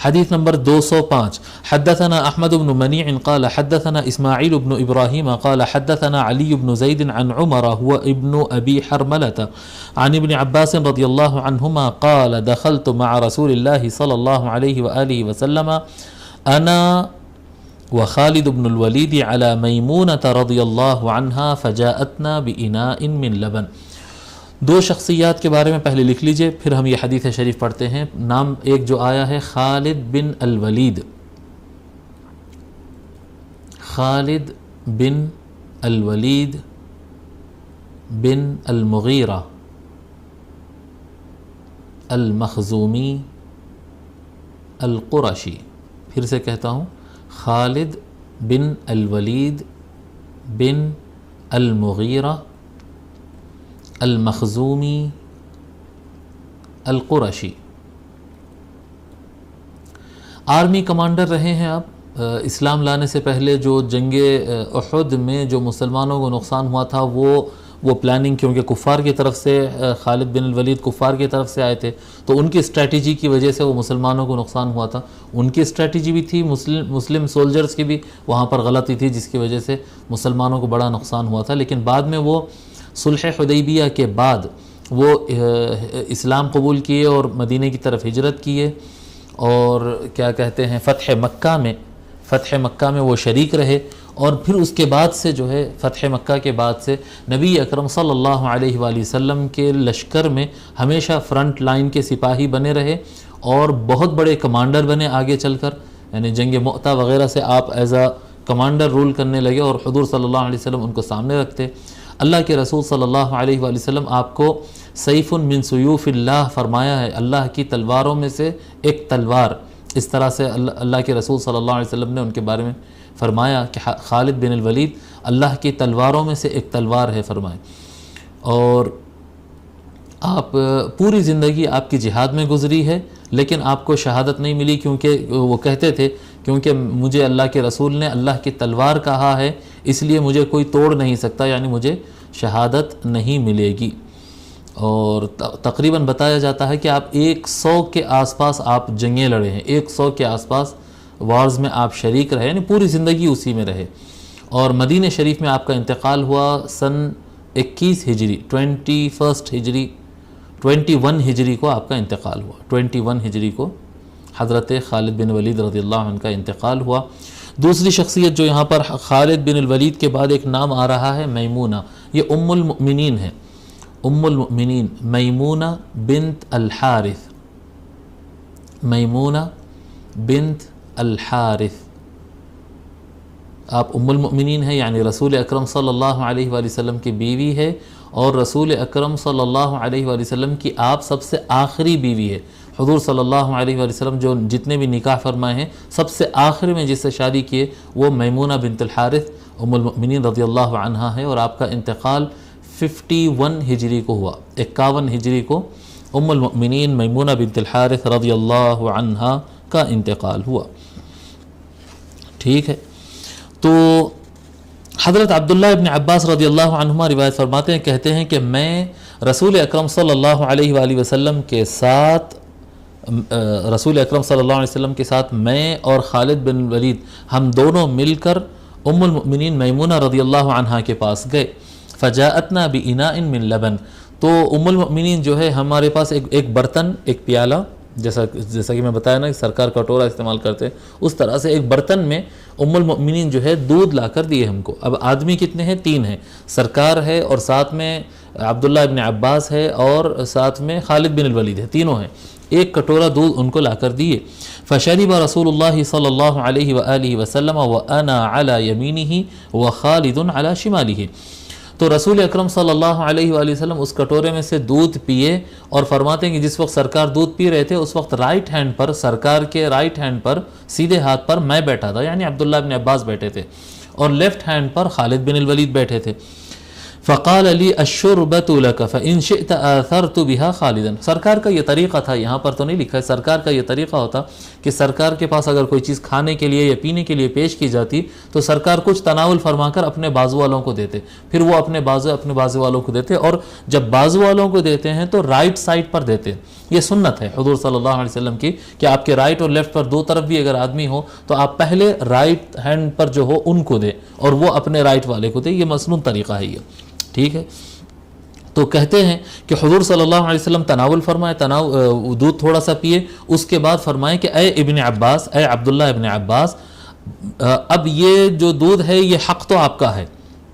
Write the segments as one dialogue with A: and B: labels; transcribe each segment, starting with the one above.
A: حدیث نمبر 205. حدثنا احمد بن منيع قال حدثنا اسماعيل بن ابراهيم قال حدثنا علي بن زيد عن عمر هو ابن ابي حرملة عن ابن عباس رضي الله عنهما قال دخلت مع رسول الله صلى الله عليه وآله وسلم انا وخالد بن الوليد على ميمونة رضي الله عنها فجاءتنا بإناء من لبن. دو شخصیات کے بارے میں پہلے لکھ لیجئے، پھر ہم یہ حدیث شریف پڑھتے ہیں. نام ایک جو آیا ہے خالد بن الولید، خالد بن الولید بن المغیرہ المخزومی القرشی. پھر سے کہتا ہوں، خالد بن الولید بن المغیرہ المخزومی القرشی. آرمی کمانڈر رہے ہیں آپ. اسلام لانے سے پہلے جو جنگ احد میں جو مسلمانوں کو نقصان ہوا تھا وہ پلاننگ، کیونکہ کفار کی طرف سے خالد بن الولید کفار کی طرف سے آئے تھے، تو ان کی اسٹریٹجی کی وجہ سے وہ مسلمانوں کو نقصان ہوا تھا. ان کی اسٹریٹجی بھی تھی، مسلم سولجرز کی بھی وہاں پر غلطی تھی، جس کی وجہ سے مسلمانوں کو بڑا نقصان ہوا تھا. لیکن بعد میں وہ صلح حدیبیہ کے بعد وہ اسلام قبول کیے اور مدینہ کی طرف ہجرت کیے، اور کیا کہتے ہیں فتح مکہ میں وہ شریک رہے. اور پھر اس کے بعد سے جو ہے فتح مکہ کے بعد سے نبی اکرم صلی اللہ علیہ وآلہ وسلم کے لشکر میں ہمیشہ فرنٹ لائن کے سپاہی بنے رہے اور بہت بڑے کمانڈر بنے آگے چل کر. یعنی جنگ مؤتہ وغیرہ سے آپ ایز اے کمانڈر رول کرنے لگے، اور حضور صلی اللہ علیہ وسلم ان کو سامنے رکھتے. اللہ کے رسول صلی اللہ علیہ وآلہ وسلم آپ کو سیف من سیوف اللہ فرمایا ہے، اللہ کی تلواروں میں سے ایک تلوار. اس طرح سے اللہ کے رسول صلی اللہ علیہ وسلم نے ان کے بارے میں فرمایا کہ خالد بن الولید اللہ کی تلواروں میں سے ایک تلوار ہے فرمائے. اور آپ پوری زندگی آپ کی جہاد میں گزری ہے، لیکن آپ کو شہادت نہیں ملی، کیونکہ وہ کہتے تھے کیونکہ مجھے اللہ کے رسول نے اللہ کی تلوار کہا ہے، اس لیے مجھے کوئی توڑ نہیں سکتا، یعنی مجھے شہادت نہیں ملے گی. اور تقریباً بتایا جاتا ہے کہ آپ 100 کے آس پاس آپ جنگیں لڑے ہیں، 100 کے آس پاس وارز میں آپ شریک رہے، یعنی پوری زندگی اسی میں رہے. اور مدینہ شریف میں آپ کا انتقال ہوا سن 21 ہجری 21 ہجری کو آپ کا انتقال ہوا. 21 ہجری کو حضرت خالد بن ولید رضی اللہ عنہ کا انتقال ہوا. دوسری شخصیت جو یہاں پر خالد بن الولید کے بعد ایک نام آ رہا ہے میمونہ، یہ ام المؤمنین ہے. ام المؤمنین میمونہ بنت الحارث، میمونہ بنت الحارث. آپ ام المؤمنین ہیں، یعنی رسول اکرم صلی اللہ علیہ وآلہ وسلم کی بیوی ہے، اور رسول اکرم صلی اللہ علیہ وآلہ وسلم کی آپ سب سے آخری بیوی ہے. حضور صلی اللہ علیہ وآلہ وسلم جو جتنے بھی نکاح فرمائے ہیں سب سے آخر میں جس سے شادی کیے وہ میمونہ بنت الحارث ام المؤمنین رضی اللہ عنہا ہے. اور آپ کا انتقال 51 ہجری کو ہوا، 51 ہجری کو ام المؤمنین میمونہ بنت الحارث رضی اللہ عنہا کا انتقال ہوا. ٹھیک ہے، تو حضرت عبداللہ ابن عباس رضی اللہ عنہما روایت فرماتے ہیں، کہتے ہیں کہ میں رسول اکرم صلی اللہ علیہ وآلہ وسلم کے ساتھ میں اور خالد بن ولید ہم دونوں مل کر ام المؤمنین میمونہ رضی اللہ عنہا کے پاس گئے. فجاءتنا بإناء من لبن، تو ام المؤمنین جو ہے ہمارے پاس ایک برتن، ایک پیالہ، جیسا کہ میں بتایا نا کہ سرکار کٹورا استعمال کرتے ہیں، اس طرح سے ایک برتن میں ام المؤمنین جو ہے دودھ لا کر دیے ہم کو. اب آدمی کتنے ہیں؟ 3 ہیں، سرکار ہے اور ساتھ میں عبداللہ ابن عباس ہے اور ساتھ میں خالد بن الولید ہے، تینوں ہیں. ایک کٹورا دودھ ان کو لا کر دیے. فشرب رسول اللہ صلی اللہ علیہ وآلہ وسلم وانا علی یمینہ وخالد علی شمالہ. تو رسول اکرم صلی اللہ علیہ وآلہ وسلم اس کٹورے میں سے دودھ پیے، اور فرماتے ہیں کہ جس وقت سرکار دودھ پی رہے تھے اس وقت رائٹ ہینڈ پر، سرکار کے رائٹ ہینڈ پر سیدھے ہاتھ پر میں بیٹھا تھا، یعنی عبداللہ ابن عباس بیٹھے تھے، اور لیفٹ ہینڈ پر خالد بن الولید بیٹھے تھے. فقال لی الشربۃ لک فإن شئت آثرت بها خالدا. سرکار کا یہ طریقہ تھا، یہاں پر تو نہیں لکھا ہے، سرکار کا یہ طریقہ ہوتا کہ سرکار کے پاس اگر کوئی چیز کھانے کے لیے یا پینے کے لیے پیش کی جاتی تو سرکار کچھ تناول فرما کر اپنے بازو والوں کو دیتے، پھر وہ اپنے بازو والوں کو دیتے، اور جب بازو والوں کو دیتے ہیں تو رائٹ سائڈ پر دیتے. یہ سنت ہے حضور صلی اللہ علیہ وسلم کی کہ آپ کے رائٹ اور لیفٹ پر دو طرف بھی اگر آدمی ہو تو آپ پہلے رائٹ ہینڈ پر جو ہو ان کو دے اور وہ اپنے رائٹ والے کو دے. یہ مسنون طریقہ ہے یہ، ٹھیک ہے. تو کہتے ہیں کہ حضور صلی اللہ علیہ وسلم تناول فرمائے، دودھ تھوڑا سا پیے، اس کے بعد فرمائے کہ اے ابن عباس، اے عبداللہ ابن عباس، اب یہ جو دودھ ہے یہ حق تو آپ کا ہے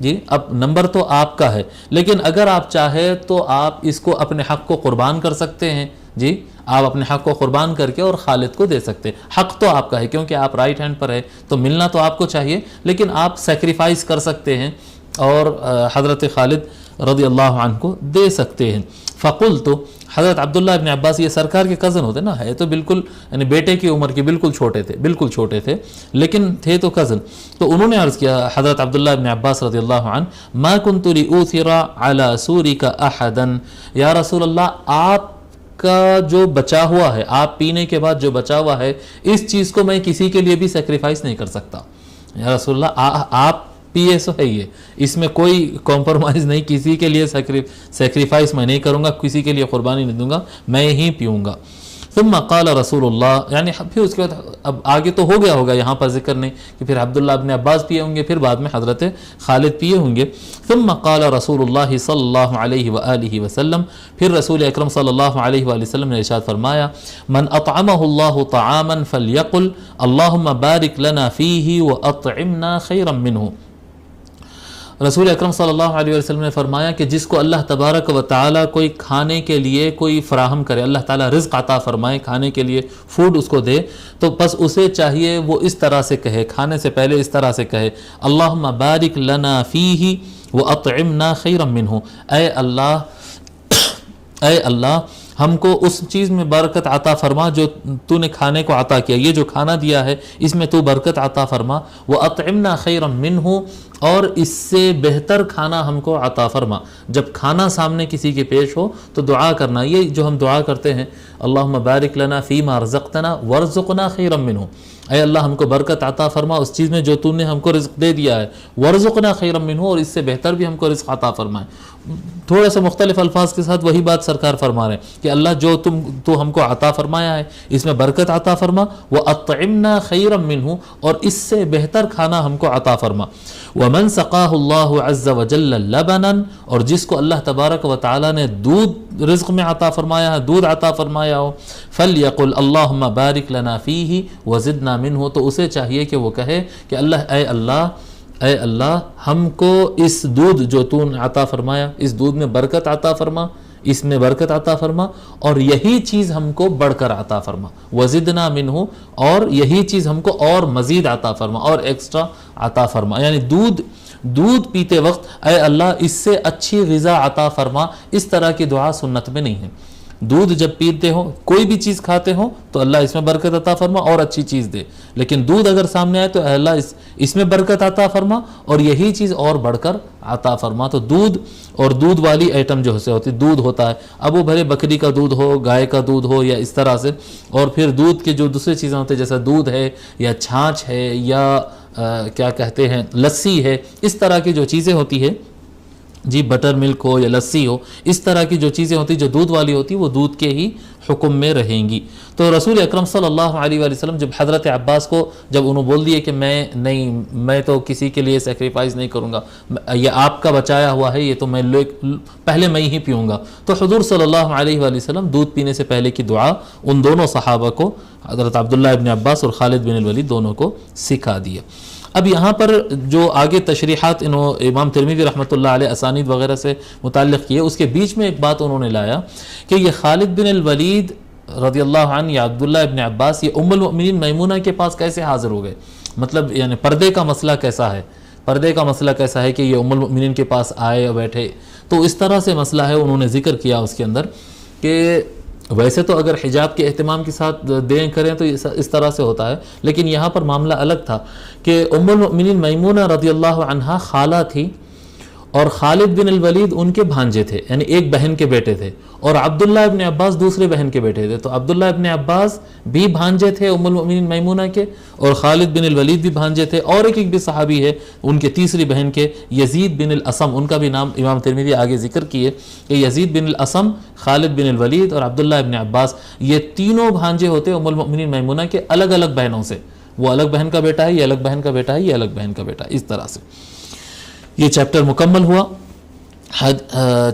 A: جی، اب نمبر تو آپ کا ہے، لیکن اگر آپ چاہے تو آپ اس کو اپنے حق کو قربان کر سکتے ہیں جی، آپ اپنے حق کو قربان کر کے اور خالد کو دے سکتے ہیں. حق تو آپ کا ہے کیونکہ آپ رائٹ ہینڈ پر ہے تو ملنا تو آپ کو چاہیے، لیکن آپ سیکریفائس کر سکتے ہیں اور حضرت خالد رضی اللہ عنہ کو دے سکتے ہیں. فقلت، حضرت عبداللہ ابن عباس یہ سرکار کے کزن ہوتے نا، ہے تو بالکل یعنی بیٹے کی عمر کے بالکل چھوٹے تھے لیکن تھے تو کزن. تو انہوں نے عرض کیا حضرت عبداللہ ابن عباس رضی اللہ عنہ، ما كنت لأوثر على سورك احدا، یا رسول اللہ آپ کا جو بچا ہوا ہے، آپ پینے کے بعد جو بچا ہوا ہے، اس چیز کو میں کسی کے لیے بھی سیکریفائس نہیں کر سکتا. یا رسول اللہ آپ پیے سو ہے، یہ اس میں کوئی کمپرومائز نہیں، کسی کے لیے سیکریفائس میں نہیں کروں گا، کسی کے لیے قربانی نہیں دوں گا، میں ہی پیوں گا. ثم قال رسول اللہ، یعنی پھر اس کے بعد اب آگے تو ہو گیا ہوگا، یہاں پر ذکر نہیں کہ پھر عبداللہ ابن عباس پیے ہوں گے، پھر بعد میں حضرت خالد پیے ہوں گے. ثم قال رسول اللہ صلی اللہ علیہ وآلہ وسلم، پھر رسول اکرم صلی اللہ علیہ وآلہ وسلم نے ارشاد فرمایا، من اطعمہ اللہ طعاما فلیقل اللہم بارک لنا فیہ واطعمنا خیرا منہ. رسول اکرم صلی اللہ علیہ وسلم نے فرمایا کہ جس کو اللہ تبارک و تعالیٰ کوئی کھانے کے لیے کوئی فراہم کرے، اللہ تعالیٰ رزق عطا فرمائے، کھانے کے لیے فوڈ اس کو دے، تو بس اسے چاہیے وہ اس طرح سے کہے، کھانے سے پہلے اس طرح سے کہے، اللہم بارک لنا فیہ واطعمنا خیرا منہ، اے اللہ ہم کو اس چیز میں برکت عطا فرما جو تو نے کھانے کو عطا کیا، یہ جو کھانا دیا ہے اس میں تو برکت عطا فرما، وَأَطْعِمْنَا خَيْرًا مِّنْهُ، اور اس سے بہتر کھانا ہم کو عطا فرما. جب کھانا سامنے کسی کے پیش ہو تو دعا کرنا، یہ جو ہم دعا کرتے ہیں اللہم بارک لنا فیما رزقتنا وارزقنا خیرا منہ، اے اللہ ہم کو برکت عطا فرما اس چیز میں جو تو نے ہم کو رزق دے دیا ہے، وارزقنا خیرا منہ، اور اس سے بہتر بھی ہم کو رزق عطا فرمائے. تھوڑا سا مختلف الفاظ کے ساتھ وہی بات سرکار فرما رہے ہیں کہ اللہ جو تو ہم کو عطا فرمایا ہے اس میں برکت عطا فرما، وَأَطْعِمْنَا خَيْرًا مِّنْهُ، اور اس سے بہتر کھانا ہم کو عطا فرما. وَمَنْ سَقَاهُ اللَّهُ عَزَّ وَجَلَّ لَبَنًا، اور جس کو اللہ تبارک و تعالیٰ نے دودھ رزق میں عطا فرمایا ہے، دودھ عطا فرمایا ہو، فَلْيَقُلْ اللَّهُمَّ بَارِكْ لَنَا فِيهِ وَزِدْنَا مِنْهُ، تو اسے چاہیے کہ وہ کہے کہ اے اللہ ہم کو اس دودھ جو تو نے عطا فرمایا، اس دودھ میں برکت عطا فرما، اس میں برکت عطا فرما، اور یہی چیز ہم کو بڑھ کر عطا فرما، وزدنا منہ، اور یہی چیز ہم کو اور مزید عطا فرما اور ایکسٹرا عطا فرما. یعنی دودھ پیتے وقت اے اللہ اس سے اچھی غذا عطا فرما، اس طرح کی دعا سنت میں نہیں ہے. دودھ جب پیتے ہو، کوئی بھی چیز کھاتے ہو تو اللہ اس میں برکت عطا فرما اور اچھی چیز دے، لیکن دودھ اگر سامنے آئے تو اے اللہ اس میں برکت عطا فرما اور یہی چیز اور بڑھ کر عطا فرما. تو دودھ اور دودھ والی ایٹم جو سے ہوتی دودھ ہوتا ہے، اب وہ بھلے بکری کا دودھ ہو، گائے کا دودھ ہو یا اس طرح سے، اور پھر دودھ کے جو دوسری چیزیں ہوتی ہیں جیسا دودھ ہے یا چھاچھ ہے یا کیا کہتے ہیں لسی ہے، اس طرح کی جو چیزیں ہوتی ہے جی، بٹر ملک ہو یا لسی ہو، اس طرح کی جو چیزیں ہوتی جو دودھ والی ہوتی وہ دودھ کے ہی حکم میں رہیں گی. تو رسول اکرم صلی اللہ علیہ وآلہ وسلم جب حضرت عباس کو جب انہوں بول دیے کہ میں تو کسی کے لیے سیکریفائز نہیں کروں گا، یہ آپ کا بچایا ہوا ہے، یہ تو میں پہلے میں ہی پیوں گا، تو حضور صلی اللہ علیہ وآلہ وسلم دودھ پینے سے پہلے کی دعا ان دونوں صحابہ کو، حضرت عبداللہ ابن عباس اور خالد بن الولید دونوں کو سکھا دیا. اب یہاں پر جو آگے تشریحات امام ترمذی رحمۃ اللہ علیہ اسانید وغیرہ سے متعلق کیے، اس کے بیچ میں ایک بات انہوں نے لایا کہ یہ خالد بن الولید رضی اللہ عنہ یا عبداللہ ابن عباس یہ ام المؤمنین میمونہ کے پاس کیسے حاضر ہو گئے، مطلب یعنی پردے کا مسئلہ کیسا ہے کہ یہ ام المؤمنین کے پاس آئے بیٹھے. تو اس طرح سے مسئلہ ہے، انہوں نے ذکر کیا اس کے اندر کہ ویسے تو اگر حجاب کے اہتمام کے ساتھ دیں کریں تو اس طرح سے ہوتا ہے، لیکن یہاں پر معاملہ الگ تھا کہ ام المؤمنین میمونہ رضی اللہ عنہا خالہ تھی، اور خالد بن الولید ان کے بھانجے تھے، یعنی ایک بہن کے بیٹے تھے، اور عبداللہ ابن عباس دوسرے بہن کے بیٹے تھے. تو عبداللہ ابن عباس بھی بھانجے تھے ام المؤمنین میمونہ کے، اور خالد بن الولید بھی بھانجے تھے. اور ایک بھی صحابی ہے ان کے تیسری بہن کے، یزید بن الاسم، ان کا بھی نام امام ترمذی آگے ذکر کیے کہ یزید بن الاسم، خالد بن الولید اور عبداللہ ابن عباس، یہ تینوں بھانجے ہوتے ام المؤمنین میمونہ کے الگ الگ بہنوں سے. وہ الگ بہن کا بیٹا ہے، یہ الگ بہن کا بیٹا ہے، یہ الگ بہن کا بیٹا ہے. اس طرح سے یہ چیپٹر مکمل ہوا.